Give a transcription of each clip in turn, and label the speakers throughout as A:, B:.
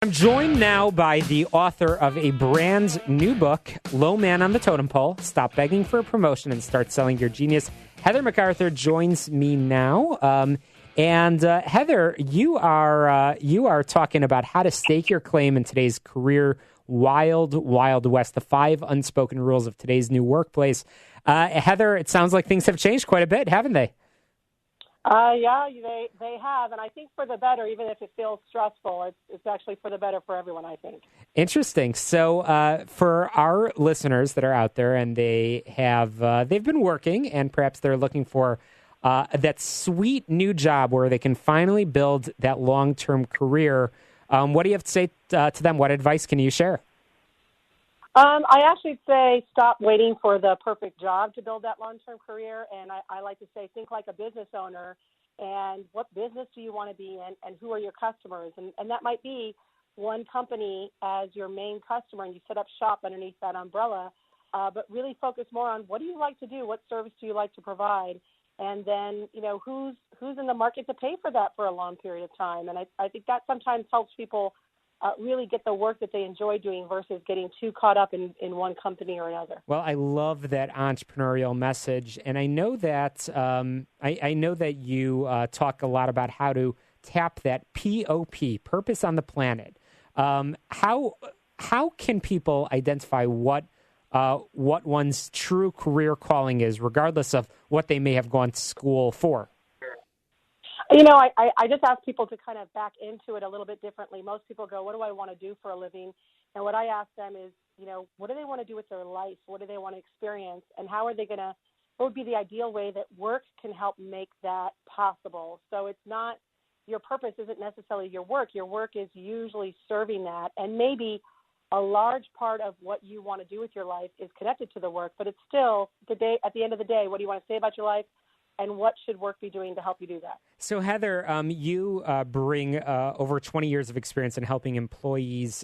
A: I'm joined now by the author of a brand new book, Low Man on the Totem Pole, Stop Begging for a Promotion and Start Selling Your Genius. Heather MacArthur joins me now. Heather, you are talking about how to stake your claim in today's career wild west, the 5 unspoken rules of today's new workplace. Heather, it sounds like things have changed quite a bit, haven't they?
B: Yeah, they have, and I think for the better, even if it feels stressful, it's actually for the better for everyone, I think.
A: Interesting. So for our listeners that are out there and they've been working and perhaps they're looking for that sweet new job where they can finally build that long-term career, what do you have to say to them? What advice can you share?
B: I actually say stop waiting for the perfect job to build that long-term career, and I like to say think like a business owner, and what business do you want to be in, and who are your customers? And that might be one company as your main customer, and you set up shop underneath that umbrella, but really focus more on what do you like to do, what service do you like to provide, and then, who's in the market to pay for that for a long period of time. And I think that sometimes helps people really get the work that they enjoy doing versus getting too caught up in one company or another.
A: Well, I love that entrepreneurial message, and I know that I know that you talk a lot about how to tap that POP, purpose on the planet. How can people identify what one's true career calling is, regardless of what they may have gone to school for?
B: I just ask people to kind of back into it a little bit differently. Most people go, what do I want to do for a living? And what I ask them is, what do they want to do with their life? What do they want to experience? And what would be the ideal way that work can help make that possible? So it's not, your purpose isn't necessarily your work. Your work is usually serving that. And maybe a large part of what you want to do with your life is connected to the work, but it's still at the end of the day, what do you want to say about your life? And what should work be doing to help you do that?
A: So, Heather, you bring over 20 years of experience in helping employees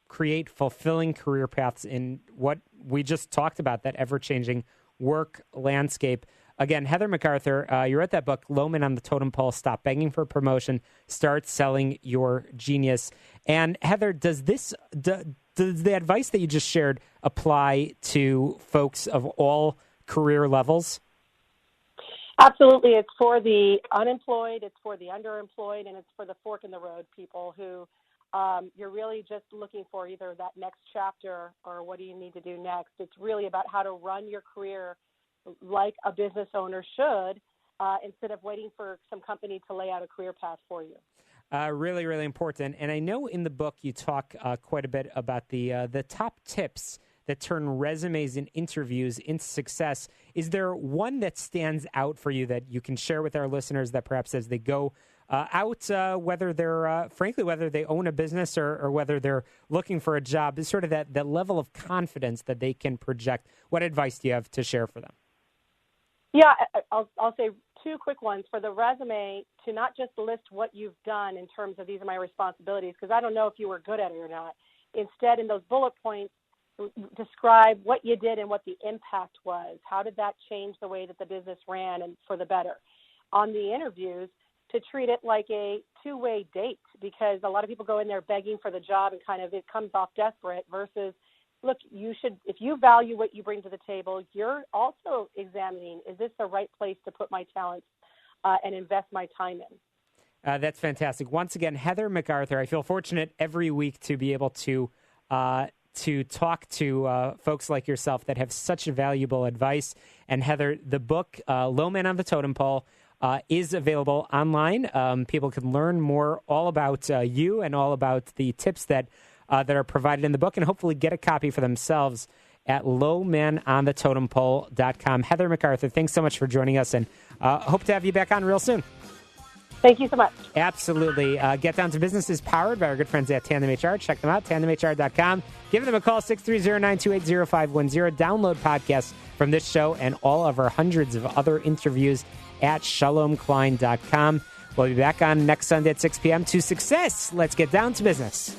A: create fulfilling career paths in what we just talked about, that ever-changing work landscape. Again, Heather MacArthur, you wrote that book, Low Man on the Totem Pole, Stop Begging for Promotion, Start Selling Your Genius. And Heather, does the advice that you just shared apply to folks of all career levels?
B: Absolutely. It's for the unemployed, it's for the underemployed, and it's for the fork in the road people who you're really just looking for either that next chapter or what do you need to do next. It's really about how to run your career like a business owner should instead of waiting for some company to lay out a career path for you.
A: Really, really important. And I know in the book you talk quite a bit about the top tips that turn resumes and interviews into success. Is there one that stands out for you that you can share with our listeners that perhaps as they go out, whether they're, frankly, whether they own a business or whether they're looking for a job, is sort of that level of confidence that they can project? What advice do you have to share for them?
B: Yeah, I'll say 2 quick ones. For the resume, to not just list what you've done in terms of these are my responsibilities, because I don't know if you were good at it or not. Instead, in those bullet points, describe what you did and what the impact was. How did that change the way that the business ran and for the better? On the interviews, to treat it like a 2-way date, because a lot of people go in there begging for the job and kind of it comes off desperate versus, look, if you value what you bring to the table, you're also examining, is this the right place to put my talents and invest my time in?
A: That's fantastic. Once again, Heather MacArthur, I feel fortunate every week to be able to talk to folks like yourself that have such valuable advice. And Heather, the book, Low Man on the Totem Pole, is available online. People can learn more all about you and all about the tips that are provided in the book and hopefully get a copy for themselves at lowmanonthetotemPole.com. Heather MacArthur, thanks so much for joining us, and hope to have you back on real soon.
B: Thank you so much.
A: Absolutely. Get Down to Business is powered by our good friends at Tandem HR. Check them out, tandemhr.com. Give them a call, 630-928-0510. Download podcasts from this show and all of our hundreds of other interviews at shalomklein.com. We'll be back on next Sunday at 6 p.m. to Success. Let's get down to business.